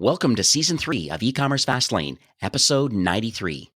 Welcome to Season 3 of E-Commerce Fastlane, Episode 93.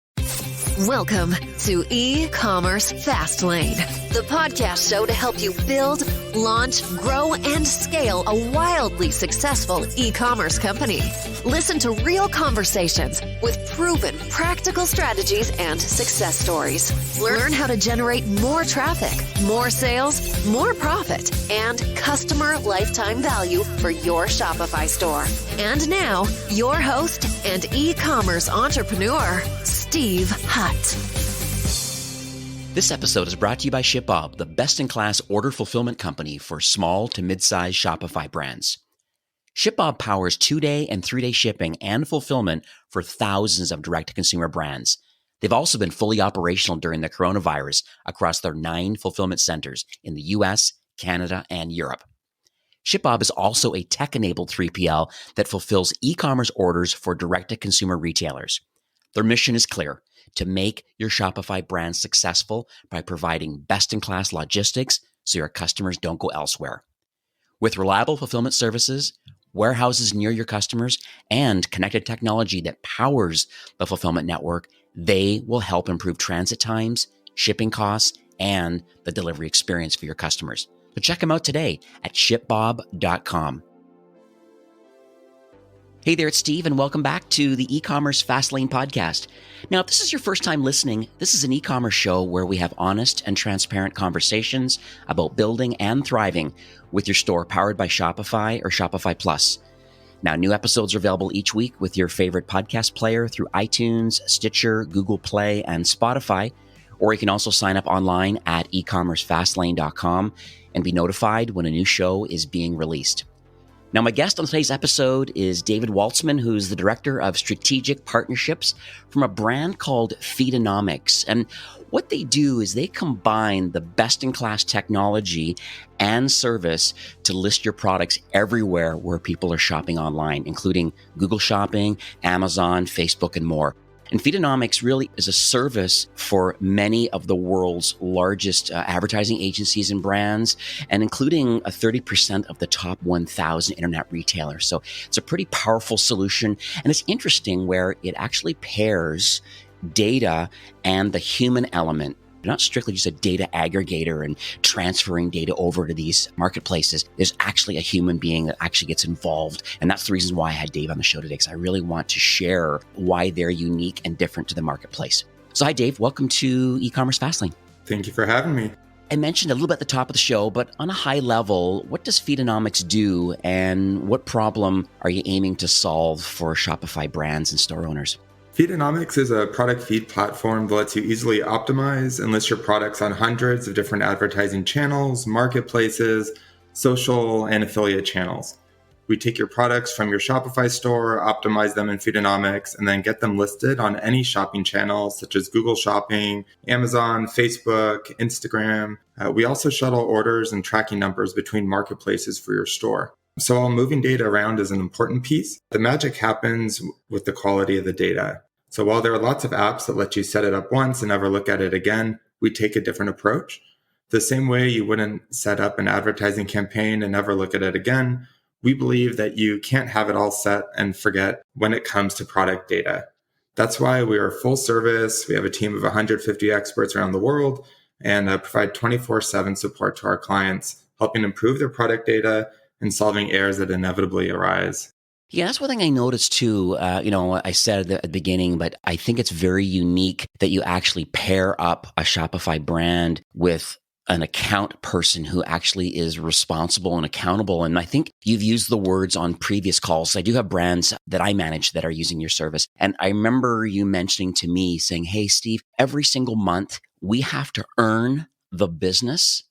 Welcome to E-Commerce Fastlane, the podcast show to help you build, launch, grow, and scale a wildly successful e-commerce company. Listen to real conversations with proven practical strategies and success stories. Learn how to generate more traffic, more sales, more profit, and customer lifetime value for your Shopify store. And now, your host and e-commerce entrepreneur, Steve Hutt. This episode is brought to you by ShipBob, the best-in-class order fulfillment company for small to mid-size Shopify brands. ShipBob powers 2-day and 3-day shipping and fulfillment for thousands of direct-to-consumer brands. They've also been fully operational during the coronavirus across their 9 fulfillment centers in the US, Canada, and Europe. ShipBob is also a tech-enabled 3PL that fulfills e-commerce orders for direct-to-consumer retailers. Their mission is clear: to make your Shopify brand successful by providing best-in-class logistics so your customers don't go elsewhere. With reliable fulfillment services, warehouses near your customers, and connected technology that powers the fulfillment network, they will help improve transit times, shipping costs, and the delivery experience for your customers. So check them out today at shipbob.com. Hey there, it's Steve, and welcome back to the E-Commerce Fastlane podcast. Now, if this is your first time listening, this is an e-commerce show where we have honest and transparent conversations about building and thriving with your store powered by Shopify or Shopify Plus. Now, new episodes are available each week with your favorite podcast player through iTunes, Stitcher, Google Play, and Spotify. Or you can also sign up online at ecommercefastlane.com and be notified when a new show is being released. Now, my guest on today's episode is David Waltzman, who's the Director of Strategic Partnerships from a brand called Feedonomics. And what they do is they combine the best-in-class technology and service to list your products everywhere where people are shopping online, including Google Shopping, Amazon, Facebook, and more. And Feedonomics really is a service for many of the world's largest advertising agencies and brands, and including 30% of the top 1,000 internet retailers. So it's a pretty powerful solution. And it's interesting where it actually pairs data and the human element. Not strictly just a data aggregator and transferring data over to these marketplaces. There's actually a human being that actually gets involved. And that's the reason why I had Dave on the show today, because I really want to share why they're unique and different to the marketplace. So hi, Dave. Welcome to E-Commerce Fastlane. Thank you for having me. I mentioned a little bit at the top of the show, but on a high level, what does Feedonomics do and what problem are you aiming to solve for Shopify brands and store owners? Feedonomics is a product feed platform that lets you easily optimize and list your products on hundreds of different advertising channels, marketplaces, social, and affiliate channels. We take your products from your Shopify store, optimize them in Feedonomics, and then get them listed on any shopping channels such as Google Shopping, Amazon, Facebook, Instagram. We also shuttle orders and tracking numbers between marketplaces for your store. So while moving data around is an important piece, the magic happens with the quality of the data. So while there are lots of apps that let you set it up once and never look at it again, we take a different approach. The same way you wouldn't set up an advertising campaign and never look at it again, we believe that you can't have it all set and forget when it comes to product data. That's why we are full service. We have a team of 150 experts around the world and provide 24/7 support to our clients, helping improve their product data and solving errors that inevitably arise. Yeah, that's one thing I noticed too. I said at the beginning, but I think it's very unique that you actually pair up a Shopify brand with an account person who actually is responsible and accountable. And I think you've used the words on previous calls. I do have brands that I manage that are using your service. And I remember you mentioning to me saying, hey, Steve, every single month we have to earn the business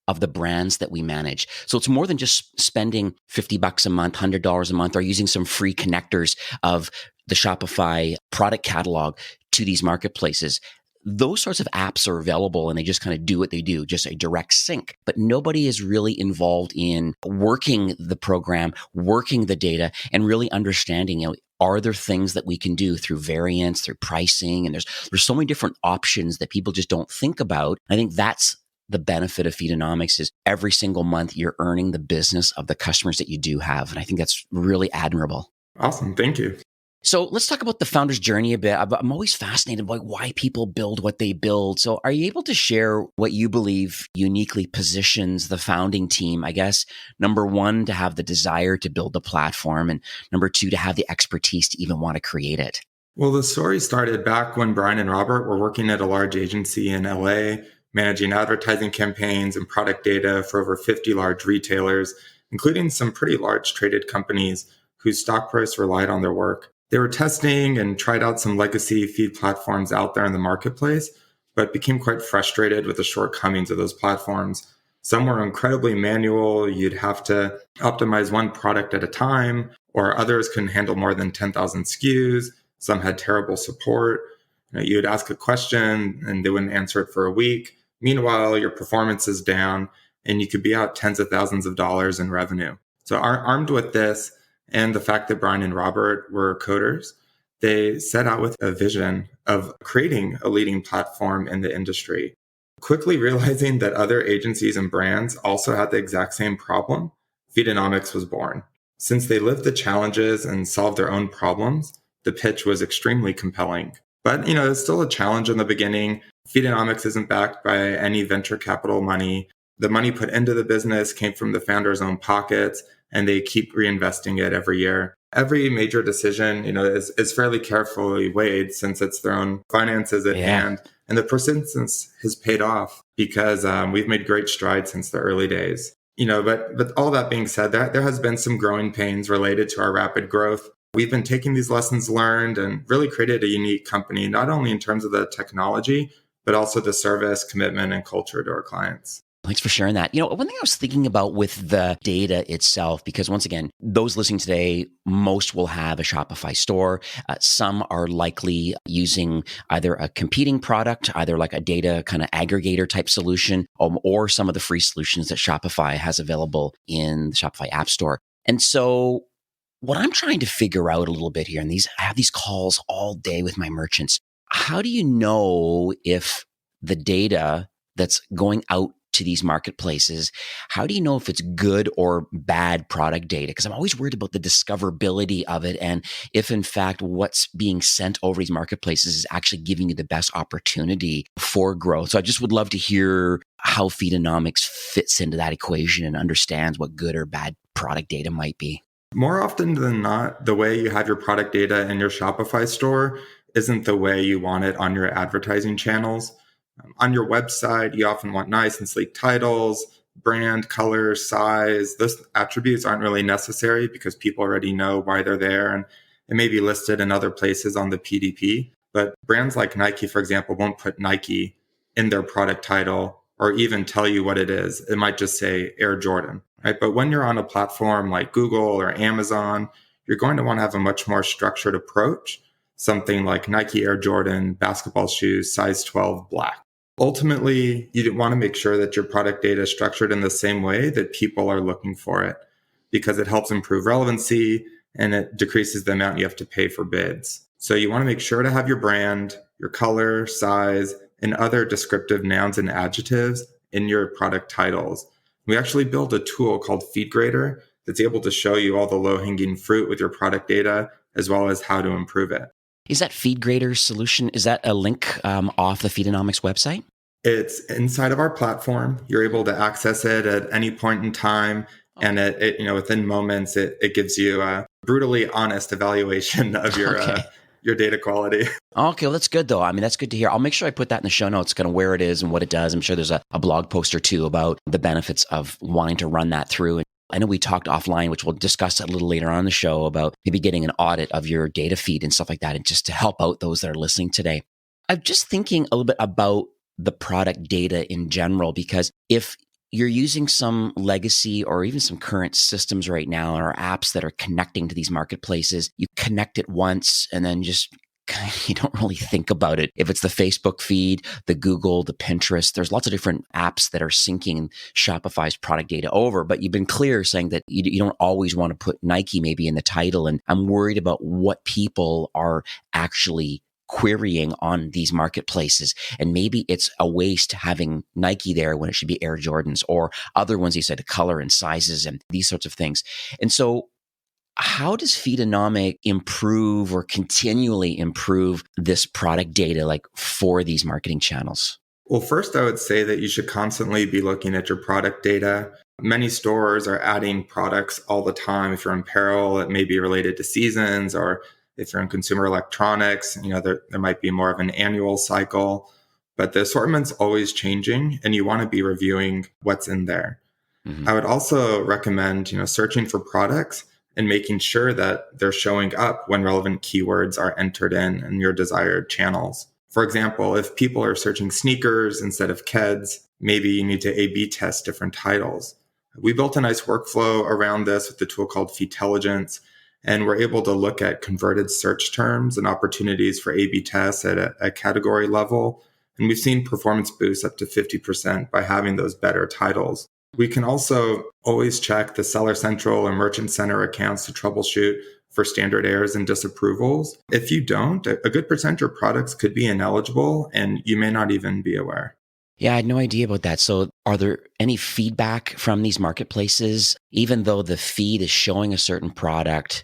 of the brands that we manage. So it's more than just spending $50 a month, $100 a month, or using some free connectors of the Shopify product catalog to these marketplaces. Those sorts of apps are available and they just kind of do what they do, just a direct sync. But nobody is really involved in working the program, working the data, and really understanding, are there things that we can do through variance, through pricing? And there's so many different options that people just don't think about. I think that's the benefit of Feedonomics is every single month you're earning the business of the customers that you do have. And I think that's really admirable. Awesome. Thank you. So let's talk about the founder's journey a bit. I'm always fascinated by why people build what they build. So are you able to share what you believe uniquely positions the founding team? I guess, number one, to have the desire to build the platform, and number two, to have the expertise to even want to create it. Well, the story started back when Brian and Robert were working at a large agency in LA, managing advertising campaigns and product data for over 50 large retailers, including some pretty large traded companies whose stock price relied on their work. They were testing and tried out some legacy feed platforms out there in the marketplace, but became quite frustrated with the shortcomings of those platforms. Some were incredibly manual. You'd have to optimize one product at a time, or others couldn't handle more than 10,000 SKUs. Some had terrible support. You would ask a question and they wouldn't answer it for a week. Meanwhile, your performance is down and you could be out tens of thousands of dollars in revenue. So armed with this, and the fact that Brian and Robert were coders, they set out with a vision of creating a leading platform in the industry. Quickly realizing that other agencies and brands also had the exact same problem, Feedonomics was born. Since they lived the challenges and solved their own problems, the pitch was extremely compelling. But, it's still a challenge in the beginning. Feedonomics isn't backed by any venture capital money. The money put into the business came from the founders' own pockets, and they keep reinvesting it every year. Every major decision, is fairly carefully weighed since it's their own finances at hand. And the persistence has paid off because we've made great strides since the early days. But all that being said, there has been some growing pains related to our rapid growth. We've been taking these lessons learned and really created a unique company, not only in terms of the technology, but also the service, commitment, and culture to our clients. Thanks for sharing that. One thing I was thinking about with the data itself, because once again, those listening today, most will have a Shopify store. Some are likely using either a competing product, either like a data kind of aggregator type solution, or some of the free solutions that Shopify has available in the Shopify App Store. And so what I'm trying to figure out a little bit here, and I have these calls all day with my merchants. How do you know if the data that's going out to these marketplaces, how do you know if it's good or bad product data? Because I'm always worried about the discoverability of it and if in fact what's being sent over these marketplaces is actually giving you the best opportunity for growth. So I just would love to hear how Feedonomics fits into that equation and understands what good or bad product data might be. More often than not, the way you have your product data in your Shopify store isn't the way you want it on your advertising channels. On your website, you often want nice and sleek titles, brand, color, size. Those attributes aren't really necessary because people already know why they're there, and it may be listed in other places on the PDP. But brands like Nike, for example, won't put Nike in their product title or even tell you what it is. It might just say Air Jordan, right? But when you're on a platform like Google or Amazon, you're going to want to have a much more structured approach. Something like Nike Air Jordan basketball shoes, size 12, black. Ultimately, you want to make sure that your product data is structured in the same way that people are looking for it, because it helps improve relevancy and it decreases the amount you have to pay for bids. So you want to make sure to have your brand, your color, size, and other descriptive nouns and adjectives in your product titles. We actually built a tool called FeedGrader that's able to show you all the low-hanging fruit with your product data, as well as how to improve it. Is that FeedGrader solution, is that a link off the Feedonomics website? It's inside of our platform. You're able to access it at any point in time. And it within moments, it gives you a brutally honest evaluation of your data quality. Okay, well, that's good though. I mean, that's good to hear. I'll make sure I put that in the show notes, kind of where it is and what it does. I'm sure there's a blog post or two about the benefits of wanting to run that through. And I know we talked offline, which we'll discuss a little later on in the show, about maybe getting an audit of your data feed and stuff like that, and just to help out those that are listening today. I'm just thinking a little bit about the product data in general, because if you're using some legacy or even some current systems right now or apps that are connecting to these marketplaces, you connect it once and then just you don't really think about it. If it's the Facebook feed, the Google, the Pinterest, there's lots of different apps that are syncing Shopify's product data over. But you've been clear saying that you don't always want to put Nike maybe in the title. And I'm worried about what people are actually querying on these marketplaces. And maybe it's a waste having Nike there when it should be Air Jordans or other ones, you said, color and sizes and these sorts of things. And so how does Feedonomic improve or continually improve this product data like for these marketing channels? Well, first, I would say that you should constantly be looking at your product data. Many stores are adding products all the time. If you're in apparel, it may be related to seasons, or if you're in consumer electronics, there might be more of an annual cycle. But the assortment's always changing, and you want to be reviewing what's in there. I would also recommend, searching for products and making sure that they're showing up when relevant keywords are entered in your desired channels. For example, if people are searching sneakers instead of Keds, maybe you need to A/B test different titles. We built a nice workflow around this with the tool called Feetelligence, and we're able to look at converted search terms and opportunities for A/B tests at a category level. And we've seen performance boosts up to 50% by having those better titles. We can also always check the Seller Central or Merchant Center accounts to troubleshoot for standard errors and disapprovals. If you don't, a good percent of products could be ineligible and you may not even be aware. Yeah, I had no idea about that. So are there any feedback from these marketplaces? Even though the feed is showing a certain product,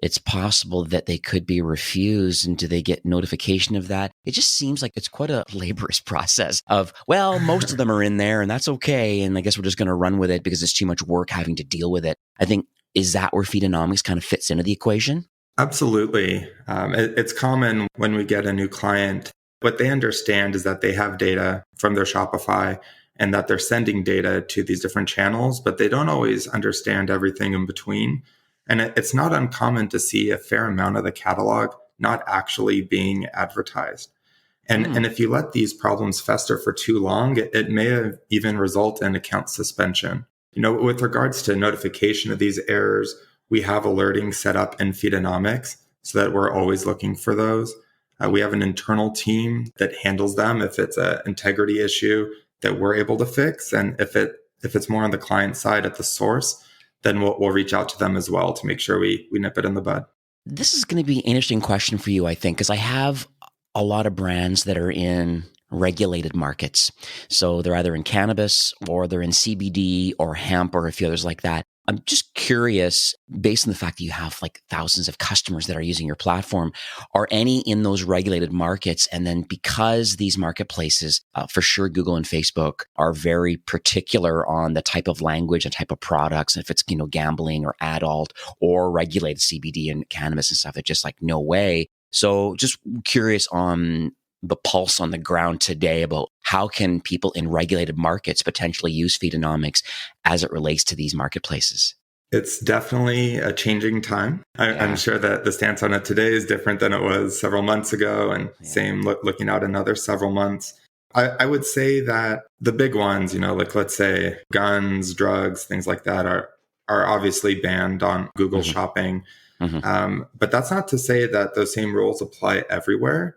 it's possible that they could be refused. And do they get notification of that? It just seems like it's quite a laborious process of, well, most of them are in there and that's okay. And I guess we're just going to run with it because it's too much work having to deal with it. I think, is that where Feedonomics kind of fits into the equation? Absolutely. It's common when we get a new client. What they understand is that they have data from their Shopify and that they're sending data to these different channels, but they don't always understand everything in between. And it's not uncommon to see a fair amount of the catalog not actually being advertised. And if you let these problems fester for too long, it may even result in account suspension. With regards to notification of these errors, we have alerting set up in Feedonomics so that we're always looking for those. We have an internal team that handles them if it's an integrity issue that we're able to fix. And if it's more on the client side at the source, then we'll reach out to them as well to make sure we nip it in the bud. This is going to be an interesting question for you, I think, because I have a lot of brands that are in regulated markets. So they're either in cannabis or they're in CBD or hemp or a few others like that. I'm just curious, based on the fact that you have like thousands of customers that are using your platform, are any in those regulated markets? And then because these marketplaces, for sure, Google and Facebook are very particular on the type of language and type of products, if it's, gambling or adult or regulated CBD and cannabis and stuff, it's just like, no way. So just curious on the pulse on the ground today about how can people in regulated markets potentially use Feedonomics as it relates to these marketplaces? It's definitely a changing time. I'm sure that the stance on it today is different than it was several months ago, and same looking out another several months. I would say that the big ones, like let's say guns, drugs, things like that are obviously banned on Google Shopping. But that's not to say that those same rules apply everywhere.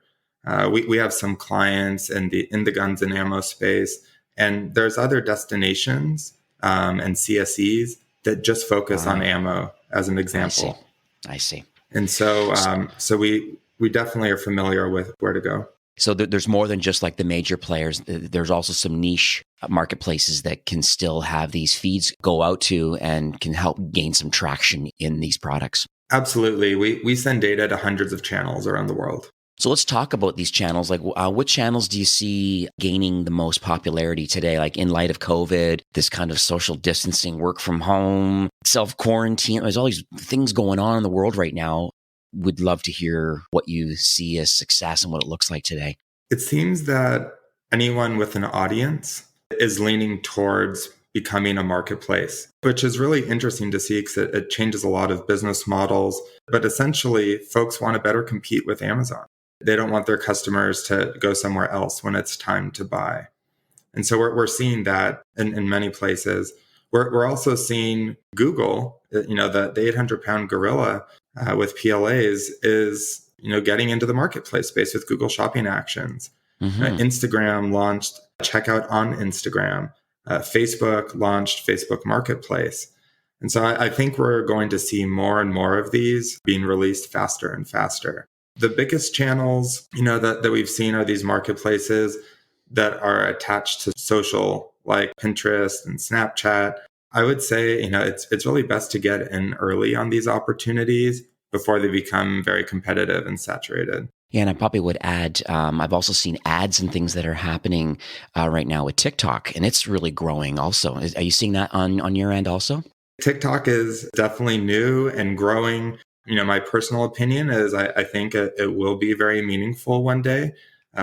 We have some clients in the guns and ammo space, and there's other destinations and CSEs that just focus on ammo, as an example. I see. And so we definitely are familiar with where to go. So there's more than just like the major players. There's also some niche marketplaces that can still have these feeds go out to and can help gain some traction in these products. Absolutely. We send data to hundreds of channels around the world. So let's talk about these channels. Like, what channels do you see gaining the most popularity today? Like in light of COVID, this kind of social distancing, work from home, self-quarantine. There's all these things going on in the world right now. Would love to hear what you see as success and what it looks like today. It seems that anyone with an audience is leaning towards becoming a marketplace, which is really interesting to see because it changes a lot of business models. But essentially, folks want to better compete with Amazon. They don't want their customers to go somewhere else when it's time to buy. And so we're seeing that in many places. We're also seeing Google, the 800-pound gorilla with PLAs is, getting into the marketplace space with Google Shopping Actions. Instagram launched checkout on Instagram. Facebook launched Facebook Marketplace. And so I think we're going to see more and more of these being released faster and faster. The biggest channels, that we've seen are these marketplaces that are attached to social, like Pinterest and Snapchat. I would say, it's really best to get in early on these opportunities before they become very competitive and saturated. Yeah, and I probably would add, I've also seen ads and things that are happening right now with TikTok, and it's really growing also. Are you seeing that on your end also? TikTok is definitely new and growing. My personal opinion is I think it will be very meaningful one day.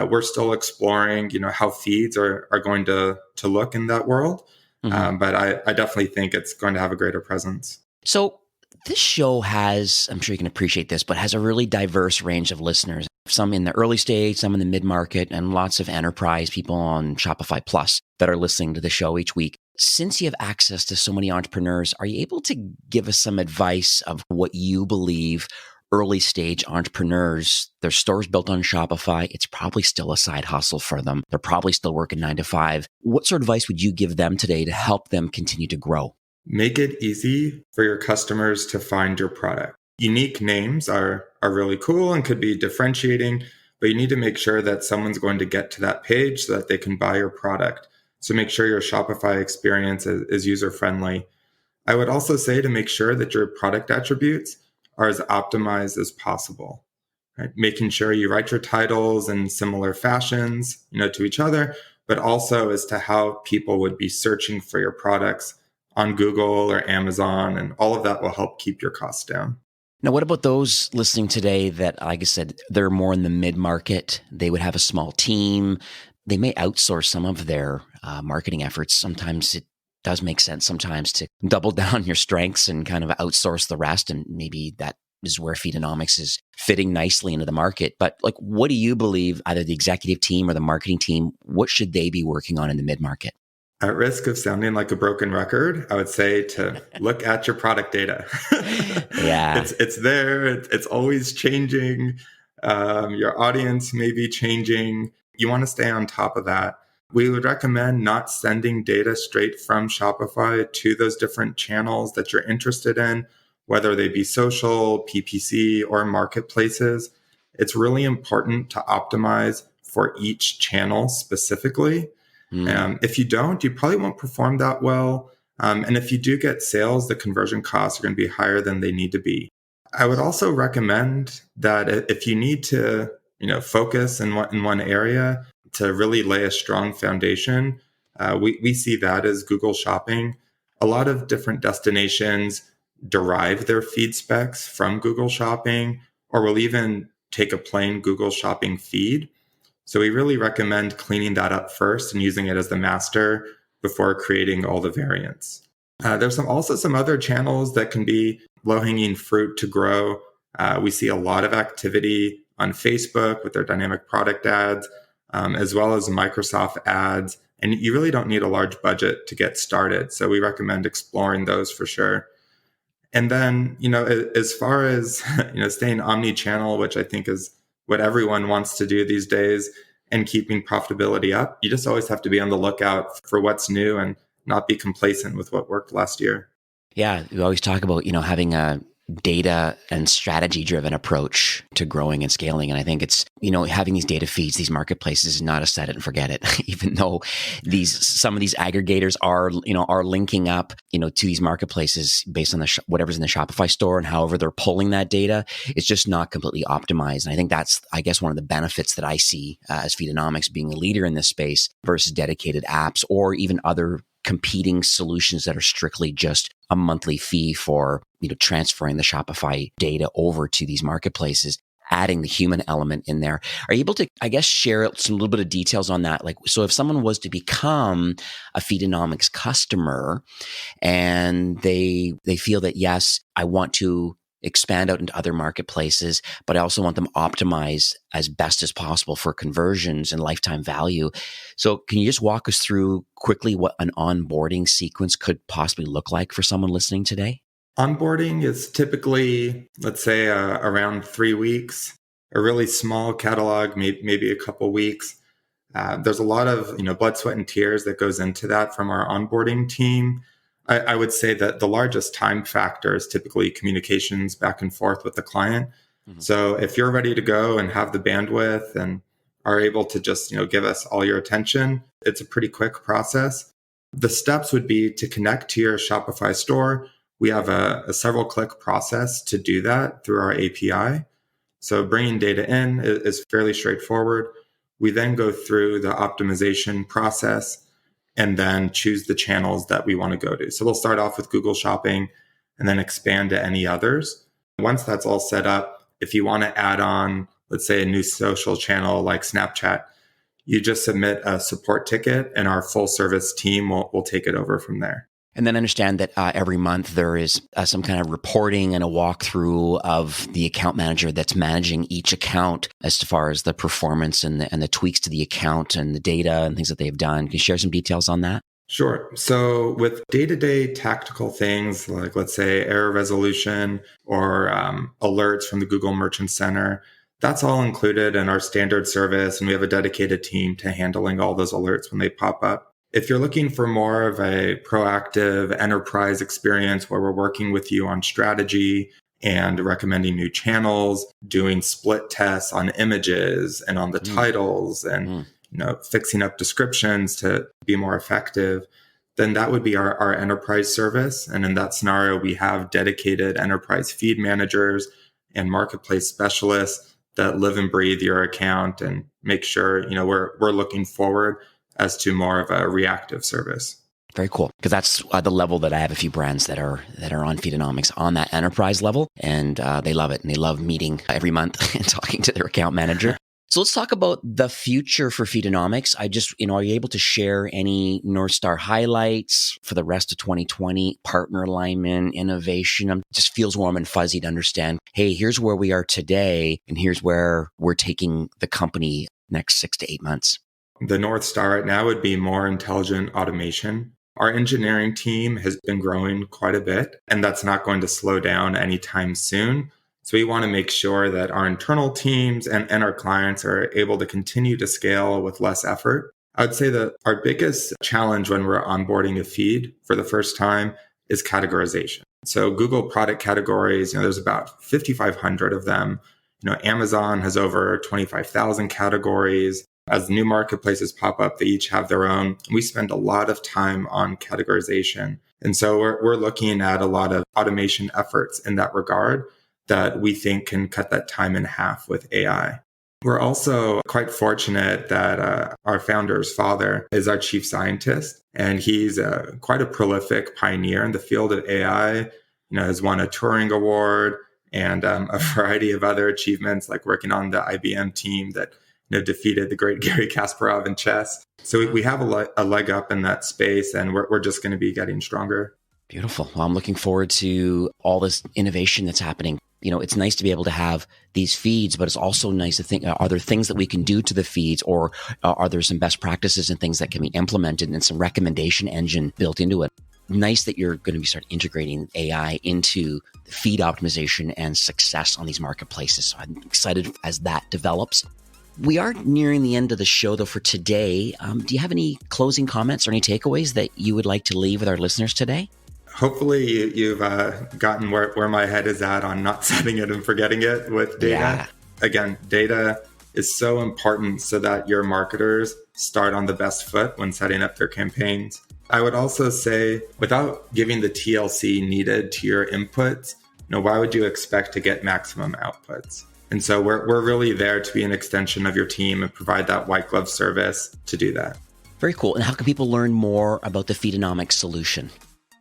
We're still exploring, how feeds are going to look in that world. Mm-hmm. But I definitely think it's going to have a greater presence. So this show has, I'm sure you can appreciate this, but has a really diverse range of listeners. Some in the early stage, some in the mid-market, and lots of enterprise people on Shopify Plus that are listening to the show each week. Since you have access to so many entrepreneurs, are you able to give us some advice of what you believe early stage entrepreneurs, their store's built on Shopify, it's probably still a side hustle for them. They're probably still working 9 to 5. What sort of advice would you give them today to help them continue to grow? Make it easy for your customers to find your product. Unique names are really cool and could be differentiating, but you need to make sure that someone's going to get to that page so that they can buy your product. So make sure your Shopify experience is user-friendly. I would also say to make sure that your product attributes are as optimized as possible. Right? Making sure you write your titles in similar fashions, to each other, but also as to how people would be searching for your products on Google or Amazon, and all of that will help keep your costs down. Now, what about those listening today that, like I said, they're more in the mid-market? They would have a small team. They may outsource some of their marketing efforts. Sometimes it does make sense sometimes to double down your strengths and kind of outsource the rest. And maybe that is where Feedonomics is fitting nicely into the market. But what do you believe, either the executive team or the marketing team, what should they be working on in the mid-market? At risk of sounding like a broken record, I would say to look at your product data. Yeah. It's there. It's always changing. Your audience may be changing. You want to stay on top of that. We would recommend not sending data straight from Shopify to those different channels that you're interested in, whether they be social, PPC, or marketplaces. It's really important to optimize for each channel specifically. If you don't, you probably won't perform that well. And if you do get sales, the conversion costs are going to be higher than they need to be. I would also recommend that if you need to, focus in one area to really lay a strong foundation, we see that as Google Shopping. A lot of different destinations derive their feed specs from Google Shopping, or will even take a plain Google Shopping feed. So we really recommend cleaning that up first and using it as the master before creating all the variants. There's also some other channels that can be low-hanging fruit to grow. We see a lot of activity on Facebook with their dynamic product ads, as well as Microsoft ads. And you really don't need a large budget to get started. So we recommend exploring those for sure. And then, as far as, staying omni-channel, which I think is what everyone wants to do these days, and keeping profitability up, you just always have to be on the lookout for what's new and not be complacent with what worked last year. Yeah, we always talk about, having a data and strategy driven approach to growing and scaling. And I think it's, having these data feeds, these marketplaces is not a set it and forget it, even though some of these aggregators are linking up, to these marketplaces based on whatever's in the Shopify store and however they're pulling that data. It's just not completely optimized. And I think that's, one of the benefits that I see as Feedonomics being a leader in this space versus dedicated apps or even other competing solutions that are strictly just a monthly fee for, transferring the Shopify data over to these marketplaces, adding the human element in there. Are you able to, share some little bit of details on that? So if someone was to become a Feedonomics customer and they feel that, yes, I want to expand out into other marketplaces, but I also want them optimized as best as possible for conversions and lifetime value. So can you just walk us through quickly what an onboarding sequence could possibly look like for someone listening today? Onboarding is typically, let's say, around 3 weeks. A really small catalog, maybe a couple weeks. There's a lot of blood, sweat, and tears that goes into that from our onboarding team. I would say that the largest time factor is typically communications back and forth with the client. Mm-hmm. So if you're ready to go and have the bandwidth and are able to just give us all your attention, it's a pretty quick process. The steps would be to connect to your Shopify store. We have a several click process to do that through our API. So bringing data in is fairly straightforward. We then go through the optimization process and then choose the channels that we want to go to. So we'll start off with Google Shopping and then expand to any others. Once that's all set up, if you want to add on, let's say, a new social channel like Snapchat, you just submit a support ticket and our full service team will take it over from there. And then understand that every month there is some kind of reporting and a walkthrough of the account manager that's managing each account as far as the performance and the tweaks to the account and the data and things that they've done. Can you share some details on that? Sure. So with day-to-day tactical things like, let's say, error resolution or alerts from the Google Merchant Center, that's all included in our standard service. And we have a dedicated team to handling all those alerts when they pop up. If you're looking for more of a proactive enterprise experience where we're working with you on strategy and recommending new channels, doing split tests on images and on the titles and fixing up descriptions to be more effective, then that would be our enterprise service. And in that scenario, we have dedicated enterprise feed managers and marketplace specialists that live and breathe your account and make sure we're looking forward as to more of a reactive service. Very cool. Because that's the level that I have a few brands that are on Feedonomics on that enterprise level. And they love it. And they love meeting every month and talking to their account manager. So let's talk about the future for Feedonomics. Are you able to share any North Star highlights for the rest of 2020, partner alignment, innovation? It just feels warm and fuzzy to understand, hey, here's where we are today, and here's where we're taking the company next 6 to 8 months. The North Star right now would be more intelligent automation. Our engineering team has been growing quite a bit, and that's not going to slow down anytime soon. So we want to make sure that our internal teams and our clients are able to continue to scale with less effort. I would say that our biggest challenge when we're onboarding a feed for the first time is categorization. So Google product categories, there's about 5,500 of them. Amazon has over 25,000 categories. As new marketplaces pop up, they each have their own. We spend a lot of time on categorization. And so we're looking at a lot of automation efforts in that regard that we think can cut that time in half with AI. We're also quite fortunate that our founder's father is our chief scientist, and he's quite a prolific pioneer in the field of AI. Has won a Turing Award and a variety of other achievements, like working on the IBM team that defeated the great Garry Kasparov in chess. So we have a leg up in that space, and we're just going to be getting stronger. Beautiful. Well, I'm looking forward to all this innovation that's happening. It's nice to be able to have these feeds, but it's also nice to think, are there things that we can do to the feeds, or are there some best practices and things that can be implemented and some recommendation engine built into it? Nice that you're going to start integrating AI into the feed optimization and success on these marketplaces. So I'm excited as that develops. We are nearing the end of the show, though, for today. Do you have any closing comments or any takeaways that you would like to leave with our listeners today? Hopefully you've gotten where my head is at on not setting it and forgetting it with data. Yeah. Again, data is so important so that your marketers start on the best foot when setting up their campaigns. I would also say, without giving the TLC needed to your inputs, why would you expect to get maximum outputs? And so we're really there to be an extension of your team and provide that white glove service to do that. Very cool. And how can people learn more about the Feedonomics solution?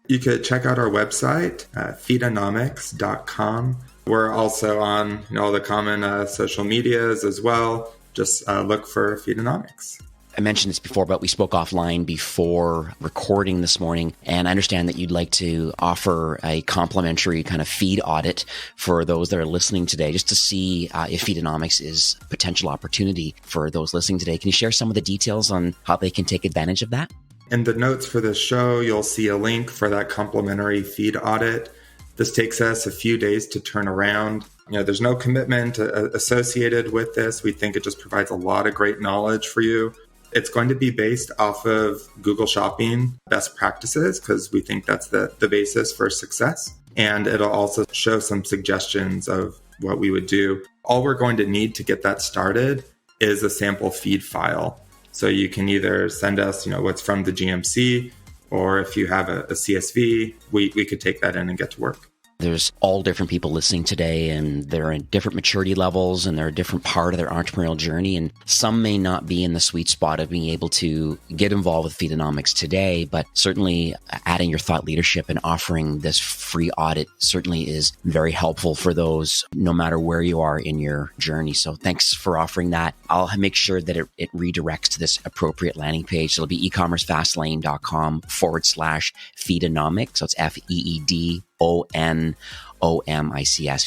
You could check out our website, feedonomics.com. We're also on all the common social medias as well. Just look for Feedonomics. I mentioned this before, but we spoke offline before recording this morning, and I understand that you'd like to offer a complimentary kind of feed audit for those that are listening today, just to see if Feedonomics is a potential opportunity for those listening today. Can you share some of the details on how they can take advantage of that? In the notes for this show, you'll see a link for that complimentary feed audit. This takes us a few days to turn around. There's no commitment associated with this. We think it just provides a lot of great knowledge for you. It's going to be based off of Google Shopping best practices because we think that's the basis for success. And it'll also show some suggestions of what we would do. All we're going to need to get that started is a sample feed file. So you can either send us, what's from the GMC, or if you have a CSV, we could take that in and get to work. There's all different people listening today, and they're in different maturity levels, and they're a different part of their entrepreneurial journey. And some may not be in the sweet spot of being able to get involved with Feedonomics today, but certainly adding your thought leadership and offering this free audit certainly is very helpful for those, no matter where you are in your journey. So thanks for offering that. I'll make sure that it redirects to this appropriate landing page. So it'll be ecommercefastlane.com/Feedonomics. So it's FEEDONOMICS,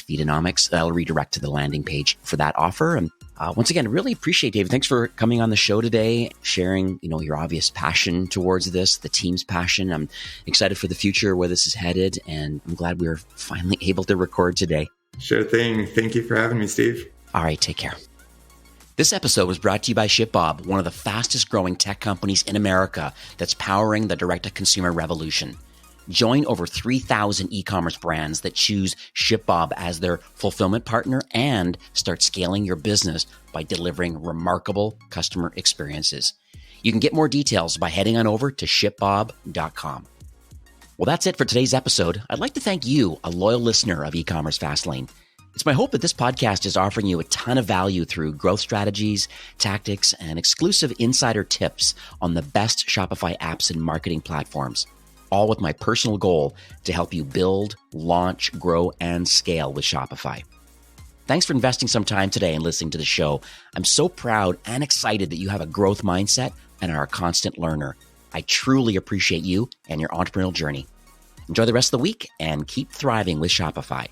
Feedonomics. That'll redirect to the landing page for that offer. And once again, really appreciate, David. Thanks for coming on the show today, sharing, your obvious passion towards this, the team's passion. I'm excited for the future, where this is headed, and I'm glad we were finally able to record today. Sure thing. Thank you for having me, Steve. All right, take care. This episode was brought to you by ShipBob, one of the fastest growing tech companies in America that's powering the direct-to-consumer revolution. Join over 3,000 e-commerce brands that choose ShipBob as their fulfillment partner and start scaling your business by delivering remarkable customer experiences. You can get more details by heading on over to shipbob.com. Well, that's it for today's episode. I'd like to thank you, a loyal listener of E-commerce Fastlane. It's my hope that this podcast is offering you a ton of value through growth strategies, tactics, and exclusive insider tips on the best Shopify apps and marketing platforms, all with my personal goal to help you build, launch, grow, and scale with Shopify. Thanks for investing some time today and listening to the show. I'm so proud and excited that you have a growth mindset and are a constant learner. I truly appreciate you and your entrepreneurial journey. Enjoy the rest of the week and keep thriving with Shopify.